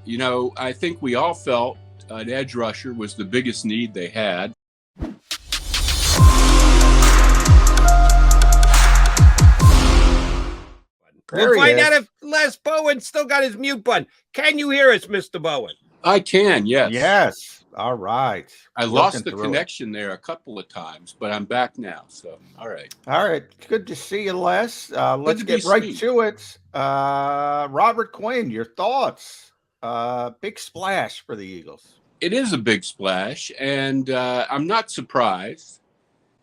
I think we all felt an edge rusher was the biggest need they had. We'll find out if Les Bowen still got his mute button. Can you hear us, Mr. Bowen? I can, yes. Yes. All right. I lost the connection there a couple of times, but I'm back now. So, all right. All right. Good to see you, Les. Let's get right to it. Robert Quinn, your thoughts. Big splash for the Eagles. It is a big splash, and I'm not surprised.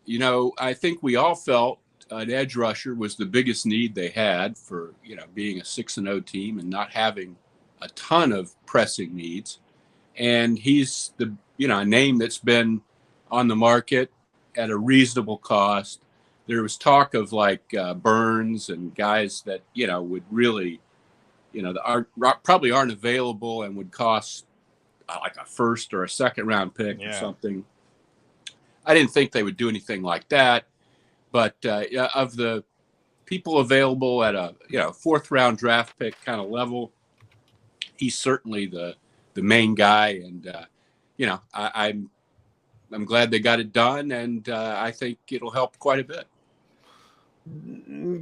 I think we all felt an edge rusher was the biggest need they had for, being a 6-0 team and not having a ton of pressing needs. And he's a name that's been on the market at a reasonable cost. There was talk of Burns and guys that, would really, probably aren't available and would cost like a first or a second round pick or something. I didn't think they would do anything like that. But of the people available at a fourth round draft pick kind of level, he's certainly the main guy. And I'm glad they got it done, and I think it'll help quite a bit.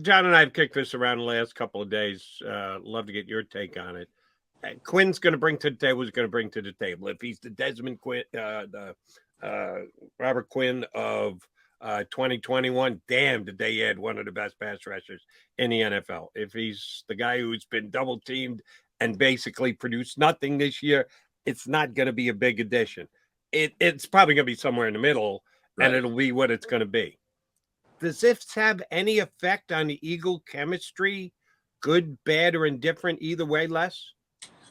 John and I have kicked this around the last couple of days. Love to get your take on it. Quinn's going to bring to the table. He's going to bring to the table. If he's the Desmond Quinn, the Robert Quinn of 2021, damn, did they add one of the best pass rushers in the NFL. If he's the guy who's been double teamed and basically produced nothing this year, it's not going to be a big addition. It's probably going to be somewhere in the middle, right, and it'll be what it's going to be. Does this have any effect on the Eagle chemistry, good, bad, or indifferent, either way, Les?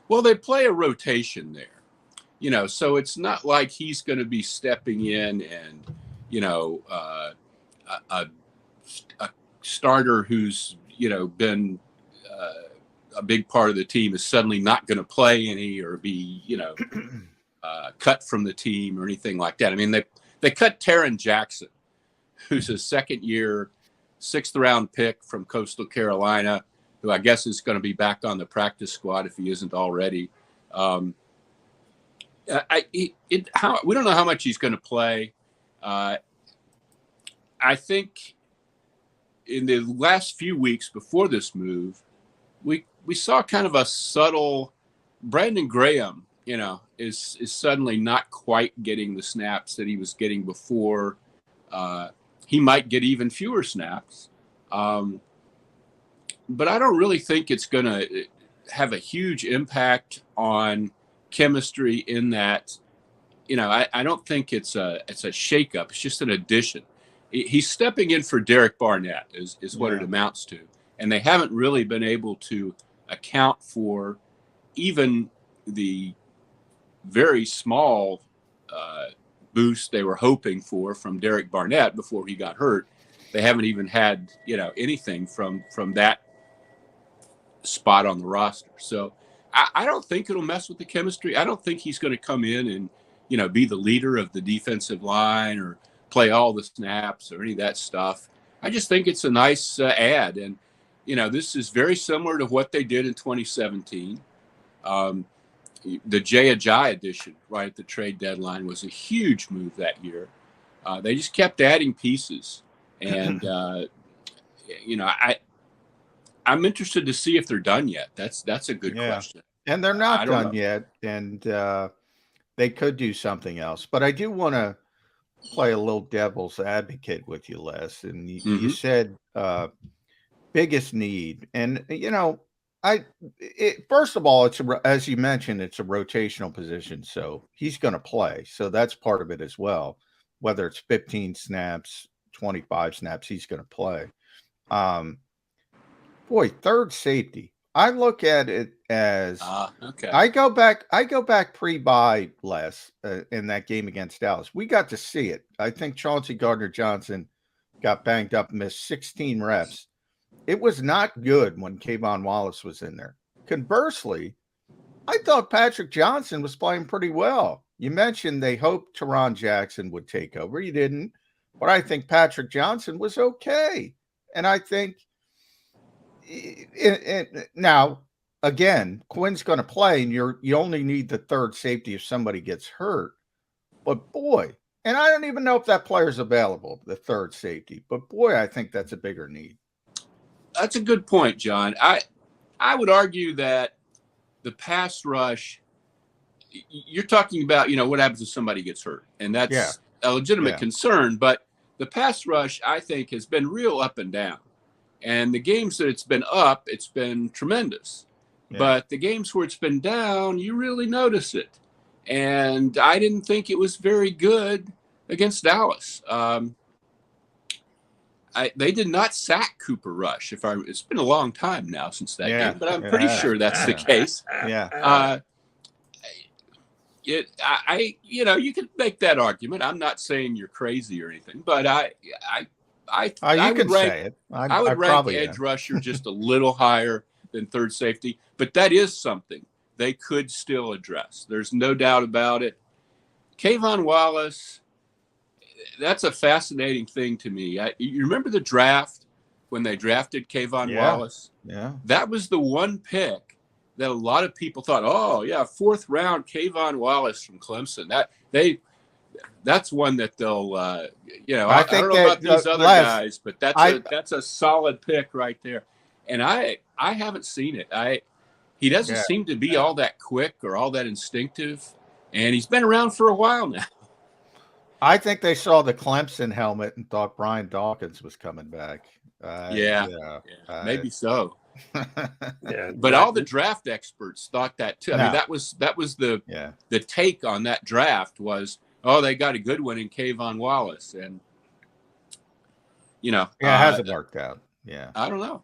Well, they play a rotation there, so it's not like he's going to be stepping in and, a starter who's, been a big part of the team is suddenly not going to play any or be, cut from the team or anything like that. I mean, they cut Taron Jackson, who's a second-year, sixth-round pick from Coastal Carolina, who I guess is going to be back on the practice squad if he isn't already. We don't know how much he's going to play. I think in the last few weeks before this move, we saw kind of a subtle Brandon Graham, is suddenly not quite getting the snaps that he was getting before. He might get even fewer snaps. But I don't really think it's going to have a huge impact on chemistry in that, I don't think it's a shakeup. It's just an addition. He's stepping in for Derek Barnett is what it amounts to. And they haven't really been able to account for even the very small boost they were hoping for from Derek Barnett before he got hurt. They haven't even had, anything from that spot on the roster. So I don't think it'll mess with the chemistry. I don't think he's going to come in and, be the leader of the defensive line or play all the snaps or any of that stuff. I just think it's a nice add. And, this is very similar to what they did in 2017. The Jay Ajayi addition right at the trade deadline was a huge move that year. They just kept adding pieces. And, I'm interested to see if they're done yet. That's a good question. And they're not done yet. And they could do something else. But I do want to play a little devil's advocate with you, Les. And you said biggest need. And, first of all, as you mentioned, it's a rotational position. So he's going to play. So that's part of it as well. Whether it's 15 snaps, 25 snaps, he's going to play. Third safety. I look at it as okay. I go back pre-bye, Les, in that game against Dallas. We got to see it. I think Chauncey Gardner-Johnson got banged up, missed 16 reps. It was not good when Kayvon Wallace was in there. Conversely, I thought Patrick Johnson was playing pretty well. You mentioned they hoped Taron Jackson would take over. He didn't. But I think Patrick Johnson was okay. And I think now again, Quinn's going to play, and you only need the third safety if somebody gets hurt. But boy, and I don't even know if that player's available, the third safety. But boy, I think that's a bigger need. That's a good point, John. I would argue that the pass rush, you're talking about, what happens if somebody gets hurt, and that's a legitimate concern. But the pass rush, I think, has been real up and down. And the games that it's been up, it's been tremendous. Yeah. But the games where it's been down, you really notice it. And I didn't think it was very good against Dallas. They did not sack Cooper Rush. It's been a long time now since that game, but I'm pretty sure that's the case. Yeah. You can make that argument. I'm not saying you're crazy or anything, but I would rank edge rusher just a little higher than third safety, but that is something they could still address. There's no doubt about it. Kayvon Wallace, that's a fascinating thing to me. You remember the draft when they drafted Kayvon Wallace? Yeah. That was the one pick that a lot of people thought, oh, yeah, 4th round Kayvon Wallace from Clemson. That's one that they'll, I don't know about these other guys, but that's a solid pick right there. And I haven't seen it. He doesn't seem to be all that quick or all that instinctive, and he's been around for a while now. I think they saw the Clemson helmet and thought Brian Dawkins was coming back. Maybe so. But all the draft experts thought that too. I mean, that was the take on that draft was, oh, they got a good one in Kayvon Wallace, and it hasn't worked out. Yeah, I don't know.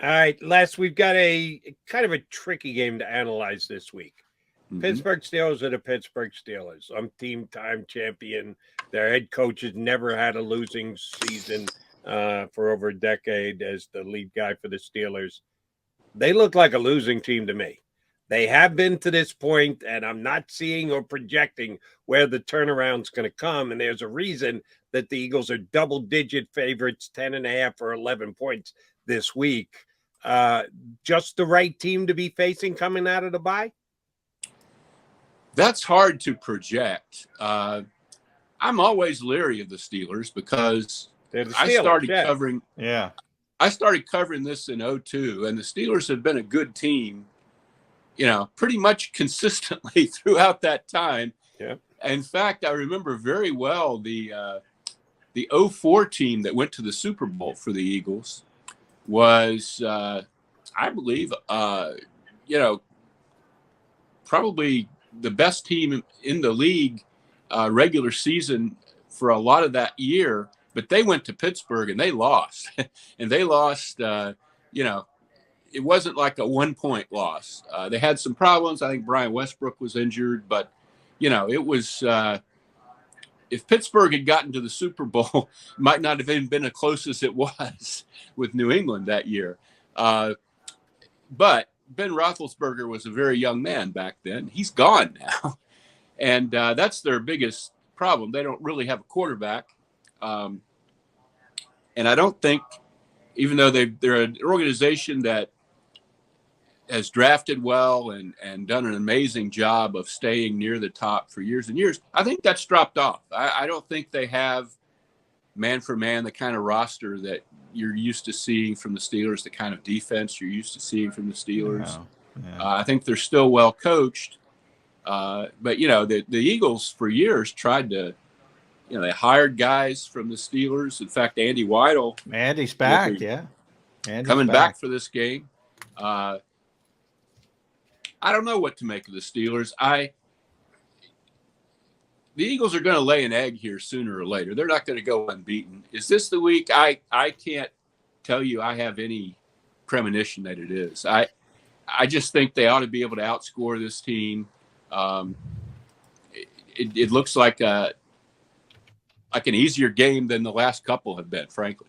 All right, Les, we've got a kind of a tricky game to analyze this week. Mm-hmm. Pittsburgh Steelers are the Pittsburgh Steelers. Time champion. Their head coach has never had a losing season for over a decade as the lead guy for the Steelers. They look like a losing team to me. They have been to this point, and I'm not seeing or projecting where the turnaround's going to come. And there's a reason that the Eagles are double-digit favorites, 10.5 or 11 points this week. Just the right team to be facing coming out of the bye? That's hard to project. I'm always leery of the Steelers because I started covering. Yeah, I started covering this in 2002, and the Steelers have been a good team, pretty much consistently throughout that time. Yeah. In fact, I remember very well the 2004 team that went to the Super Bowl for the Eagles was, I believe, probably the best team in the league regular season for a lot of that year, but they went to Pittsburgh and they lost. And they lost, it wasn't like a 1-point loss. They had some problems. I think Brian Westbrook was injured, but, it was if Pittsburgh had gotten to the Super Bowl, might not have even been as close as it was with New England that year. But Ben Roethlisberger was a very young man back then. He's gone now. And that's their biggest problem. They don't really have a quarterback. And I don't think, even though they're an organization that has drafted well and done an amazing job of staying near the top for years and years, I think that's dropped off. I don't think they have man for man the kind of roster that you're used to seeing from the Steelers, the kind of defense you're used to seeing from the Steelers. Yeah. I think they're still well coached. But, the Eagles for years tried to, they hired guys from the Steelers. In fact, Andy Weidel. Andy's back, yeah. Andy's coming back for this game. I don't know what to make of the Steelers. The Eagles are going to lay an egg here sooner or later. They're not going to go unbeaten. Is this the week? I can't tell you I have any premonition that it is. I just think they ought to be able to outscore this team. It looks like an easier game than the last couple have been, frankly.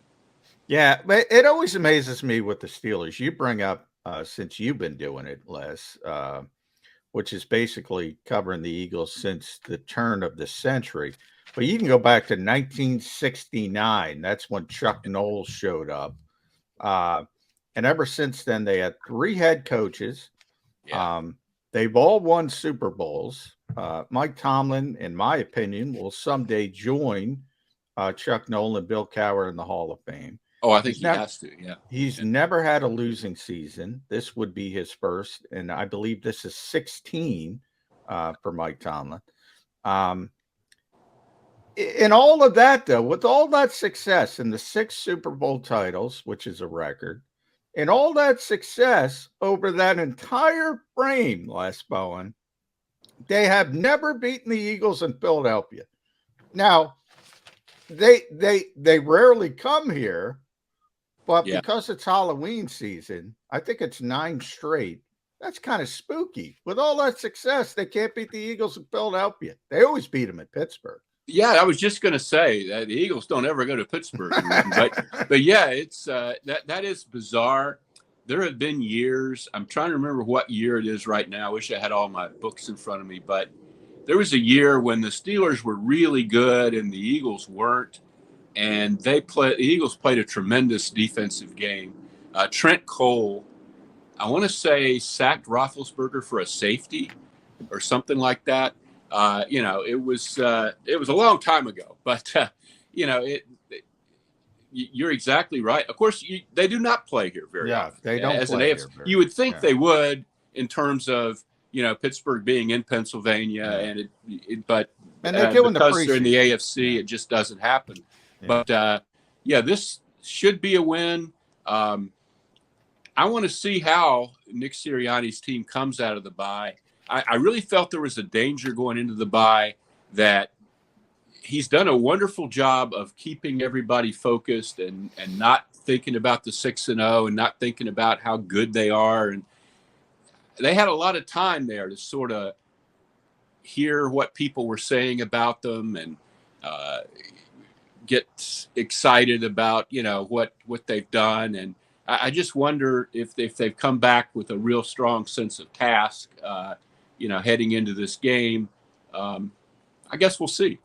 Yeah, but it always amazes me with the Steelers. You bring up, since you've been doing it, Les, which is basically covering the Eagles since the turn of the century. But you can go back to 1969. That's when Chuck Knowles showed up. And ever since then, they had 3 head coaches. Yeah. They've all won Super Bowls. Mike Tomlin, in my opinion, will someday join Chuck Nolan, Bill Cowher in the Hall of Fame. Oh, I think he has to. Yeah. He's never had a losing season. This would be his first, and I believe this is 16 for Mike Tomlin. In all of that, though, with all that success and the 6 Super Bowl titles, which is a record, and all that success over that entire frame, Les Bowen, they have never beaten the Eagles in Philadelphia. Now, they rarely come here, but because it's Halloween season, I think it's 9 straight. That's kind of spooky. With all that success, they can't beat the Eagles in Philadelphia. They always beat them at Pittsburgh. Yeah, I was just going to say that the Eagles don't ever go to Pittsburgh, but yeah, it's that is bizarre. There have been years. I'm trying to remember what year it is right now. I wish I had all my books in front of me, but there was a year when the Steelers were really good and the Eagles weren't, and the Eagles played a tremendous defensive game. Trent Cole, I want to say, sacked Roethlisberger for a safety or something like that. It was a long time ago, but you're exactly right. Of course, they do not play here very often. They don't as play an here AFC. You would think they would, in terms of Pittsburgh being in Pennsylvania, but they do because they're in the AFC, it just doesn't happen. Yeah. But this should be a win. I want to see how Nick Sirianni's team comes out of the bye. I really felt there was a danger going into the bye that he's done a wonderful job of keeping everybody focused and not thinking about the 6-0 and not thinking about how good they are. And they had a lot of time there to sort of hear what people were saying about them and get excited about, what they've done. And I just wonder if they've come back with a real strong sense of task, heading into this game. I guess we'll see.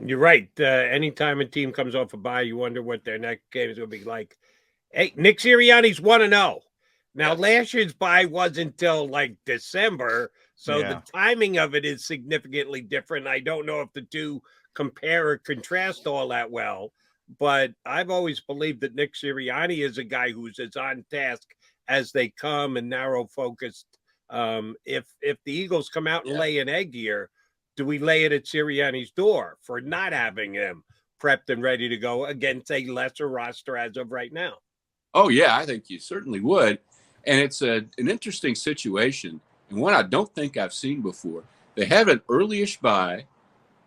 You're right. Anytime a team comes off a bye, you wonder what their next game is going to be like. Hey, Nick Sirianni's 1-0. Now, last year's bye wasn't until like December, so the timing of it is significantly different. I don't know if the two compare or contrast all that well, but I've always believed that Nick Sirianni is a guy who's as on task as they come and narrow focused. If the Eagles come out and lay an egg here, do we lay it at Sirianni's door for not having him prepped and ready to go against a lesser roster as of right now? Oh, yeah, I think you certainly would. And it's an interesting situation, and one I don't think I've seen before. They have an early-ish bye,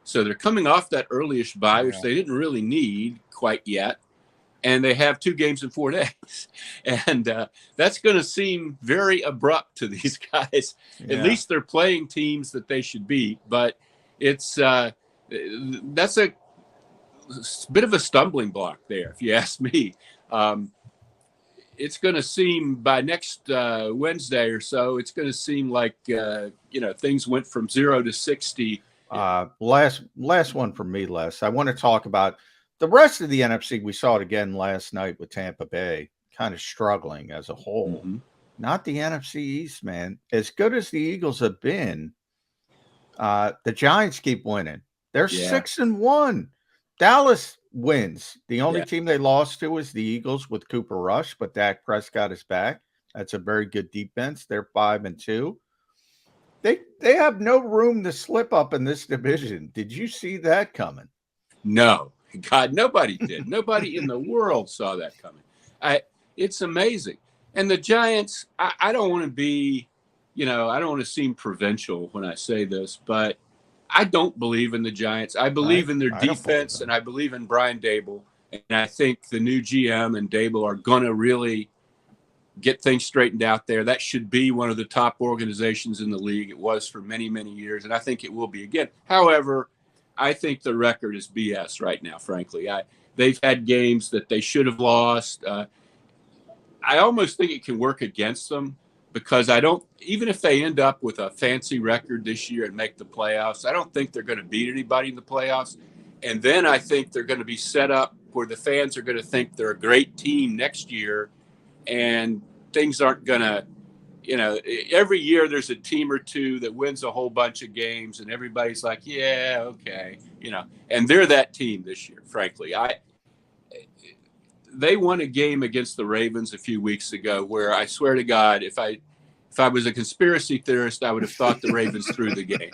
so they're coming off that early-ish bye, which they didn't really need quite yet. And they have 2 games in 4 days. And that's going to seem very abrupt to these guys. Yeah. At least they're playing teams that they should beat. But that's a bit of a stumbling block there, if you ask me. It's going to seem by next Wednesday or so, it's going to seem like, things went from 0 to 60. Last one from me, Les. I want to talk about the rest of the NFC. We saw it again last night with Tampa Bay kind of struggling as a whole. Mm-hmm. Not the NFC East, man. As good as the Eagles have been, the Giants keep winning. They're 6-1. Dallas wins. The only team they lost to is the Eagles with Cooper Rush, but Dak Prescott is back. That's a very good defense. They're 5-2. They have no room to slip up in this division. Did you see that coming? No. God, nobody did. Nobody in the world saw that coming. It's amazing. And the Giants, I don't want to be, I don't want to seem provincial when I say this, but I don't believe in the Giants. I believe in their defense, and I believe in Brian Daboll. And I think the new GM and Daboll are going to really get things straightened out there. That should be one of the top organizations in the league. It was for many, many years, and I think it will be again. However, I think the record is BS right now, frankly. They've had games that they should have lost. I almost think it can work against them because even if they end up with a fancy record this year and make the playoffs, I don't think they're going to beat anybody in the playoffs. And then I think they're going to be set up where the fans are going to think they're a great team next year, and things aren't going to every year there's a team or two that wins a whole bunch of games, and everybody's like, yeah, okay, and they're that team this year. Frankly, they won a game against the Ravens a few weeks ago where I swear to God, if I was a conspiracy theorist, I would have thought the Ravens threw the game.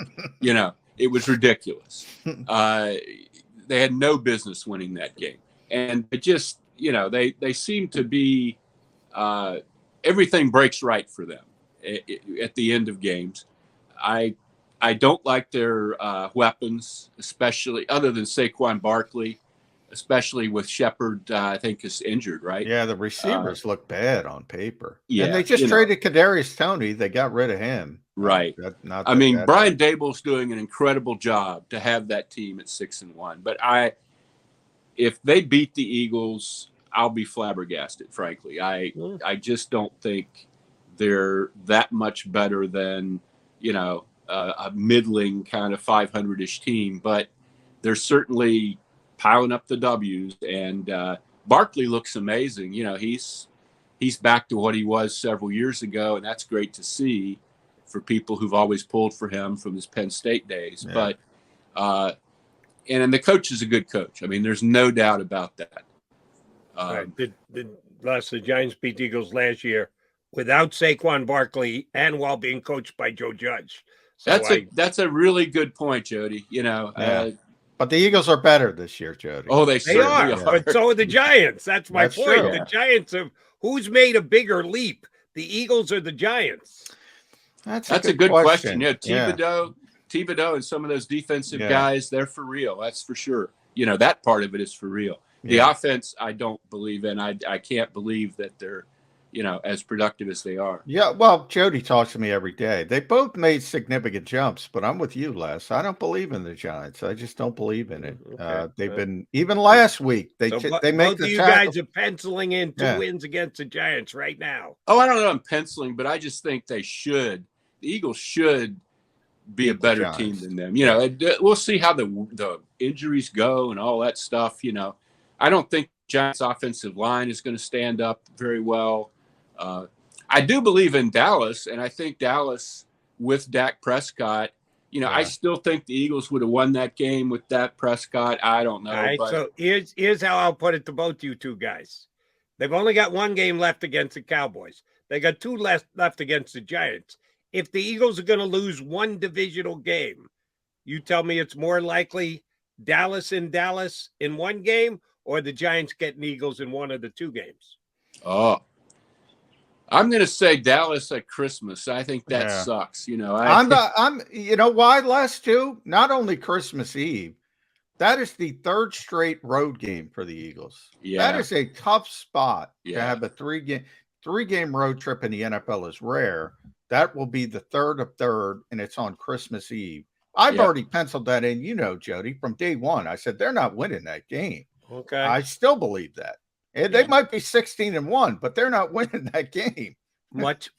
It was ridiculous. They had no business winning that game. And it just, they seem to be everything breaks right for them at the end of games. I don't like their weapons, especially other than Saquon Barkley, especially with Shepard, I think, is injured, right? Yeah, the receivers look bad on paper. Yeah, and they just traded Kadarius Toney. They got rid of him. Right. Brian Dable's doing an incredible job to have that team at 6-1. But if they beat the Eagles, I'll be flabbergasted, frankly. I just don't think they're that much better than, a middling kind of 500-ish team. But they're certainly piling up the W's. And Barkley looks amazing. He's back to what he was several years ago, and that's great to see for people who've always pulled for him from his Penn State days. Yeah. But and the coach is a good coach. I mean, there's no doubt about that. Did the Giants beat the Eagles last year without Saquon Barkley and while being coached by Joe Judge? So that's a really good point, Jody. But the Eagles are better this year, Jody. Oh, they are. But so are the Giants. That's my point. True. The Giants who's made a bigger leap, the Eagles or the Giants? That's a good question. Thibodeau and some of those defensive guys, they're for real. That's for sure. That part of it is for real. The offense, I don't believe in. I can't believe that they're, as productive as they are. Yeah, well, Jody talks to me every day. They both made significant jumps, but I'm with you, Les. I don't believe in the Giants. I just don't believe in it. Okay. They've been, even last week, they make both of you guys are penciling in 2 wins against the Giants right now. Oh, I don't know. I'm penciling, but I just think they should. The Eagles should be a better team than them. We'll see how the injuries go and all that stuff. I don't think Giants' offensive line is going to stand up very well. I do believe in Dallas, and I think Dallas with Dak Prescott, I still think the Eagles would have won that game with Dak Prescott. I don't know. All right, so here's how I'll put it to both you two guys. They've only got 1 game left against the Cowboys. They got 2 left against the Giants. If the Eagles are going to lose 1 divisional game, you tell me it's more likely Dallas in 1 game or the Giants getting Eagles in 1 of the 2 games? Oh, I'm going to say Dallas at Christmas. I think that sucks. I'm why last 2? Not only Christmas Eve, that is the 3rd straight road game for the Eagles. Yeah. That is a tough spot to have a 3-game road trip in the NFL is rare. That will be the 3rd of 3rd, and it's on Christmas Eve. I've already penciled that in, Jody, from day 1. I said they're not winning that game. Okay. I still believe that. They might be 16-1, but they're not winning that game. Much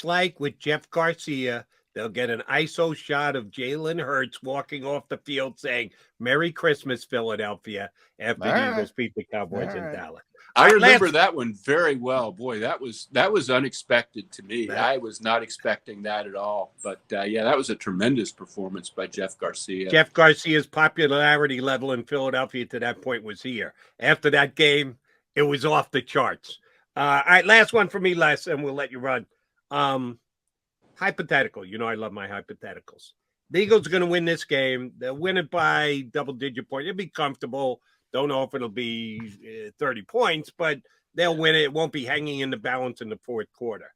like with Jeff Garcia, they'll get an ISO shot of Jalen Hurts walking off the field saying, "Merry Christmas, Philadelphia," after the Eagles beat the Cowboys in Dallas. I remember that one very well. Boy, that was unexpected to me. I was not expecting that at all. But, that was a tremendous performance by Jeff Garcia. Jeff Garcia's popularity level in Philadelphia to that point was here. After that game, it was off the charts. All right, last one for me, Les, and we'll let you run. Hypothetical. I love my hypotheticals. The Eagles are going to win this game. They'll win it by double-digit points. It'll be comfortable. Don't know if it'll be 30 points, but they'll win it. It won't be hanging in the balance in the 4th quarter.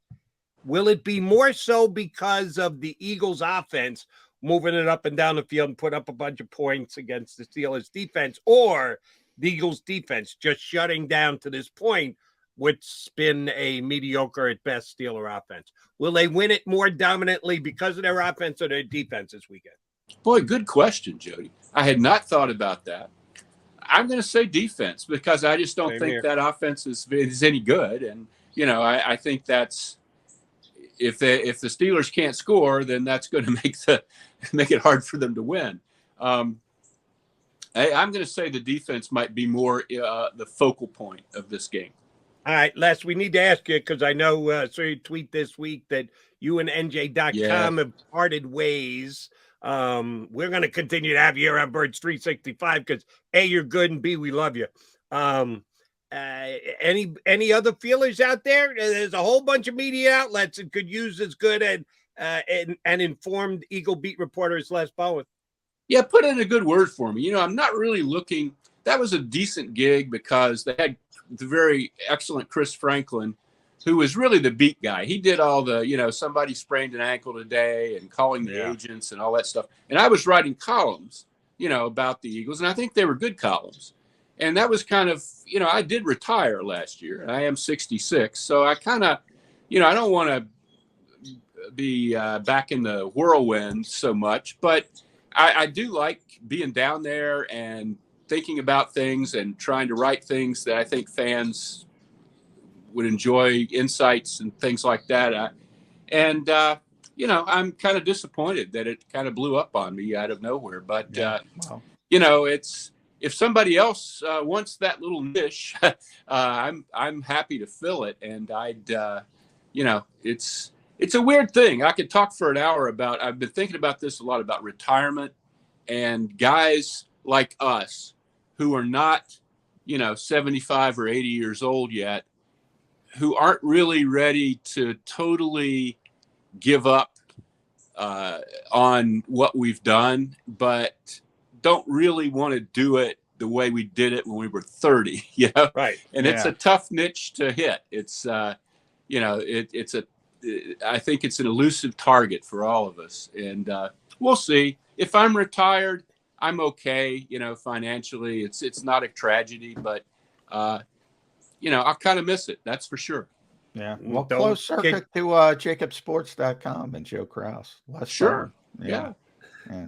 Will it be more so because of the Eagles' offense moving it up and down the field and put up a bunch of points against the Steelers' defense, or the Eagles' defense just shutting down to this point, which has been a mediocre at best Steeler offense? Will they win it more dominantly because of their offense or their defense this weekend? Boy, good question, Jody. I had not thought about that. I'm going to say defense because I just don't think that offense is any good. And, I think that's if the Steelers can't score, then that's going to make it hard for them to win. I'm going to say the defense might be more the focal point of this game. All right, Les, we need to ask you because I know saw your tweet this week that you and NJ.com have parted ways. We're going to continue to have you here on Birds 365 because A, you're good, and B, we love you. Any other feelers out there? There's a whole bunch of media outlets that could use as good and informed Eagle beat reporter as Les Bowen. Yeah, put in a good word for me. I'm not really looking. That was a decent gig because they had the very excellent Chris Franklin, who was really the beat guy. He did all the, somebody sprained an ankle today and calling the agents and all that stuff. And I was writing columns, about the Eagles, and I think they were good columns. And that was kind of, I did retire last year. I am 66. So I kind of, I don't want to be back in the whirlwind so much, but I do like being down there and thinking about things and trying to write things that I think fans would enjoy, insights and things like that. I'm kind of disappointed that it kind of blew up on me out of nowhere. But, it's if somebody else wants that little niche, I'm happy to fill it. And it's a weird thing. I could talk for an hour I've been thinking about this a lot, about retirement and guys like us who are not, 75 or 80 years old yet, who aren't really ready to totally give up on what we've done, but don't really want to do it the way we did it when we were 30, Right. And it's a tough niche to hit. It's, I think it's an elusive target for all of us. And we'll see. If I'm retired, I'm okay, financially. It's not a tragedy, but, I'll kind of miss it. That's for sure. Yeah. Well, close circuit to JAKIBsports.com and Joe Kraus. Sure. Yeah.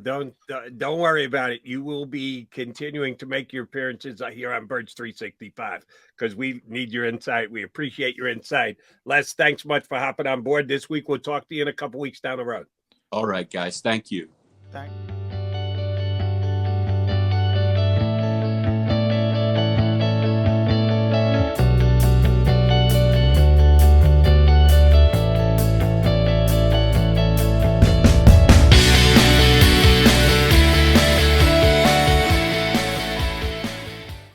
Don't worry about it. You will be continuing to make your appearances here on Birds 365 because we need your insight. We appreciate your insight. Les, thanks much for hopping on board this week. We'll talk to you in a couple weeks down the road. All right, guys. Thank you. Thank you.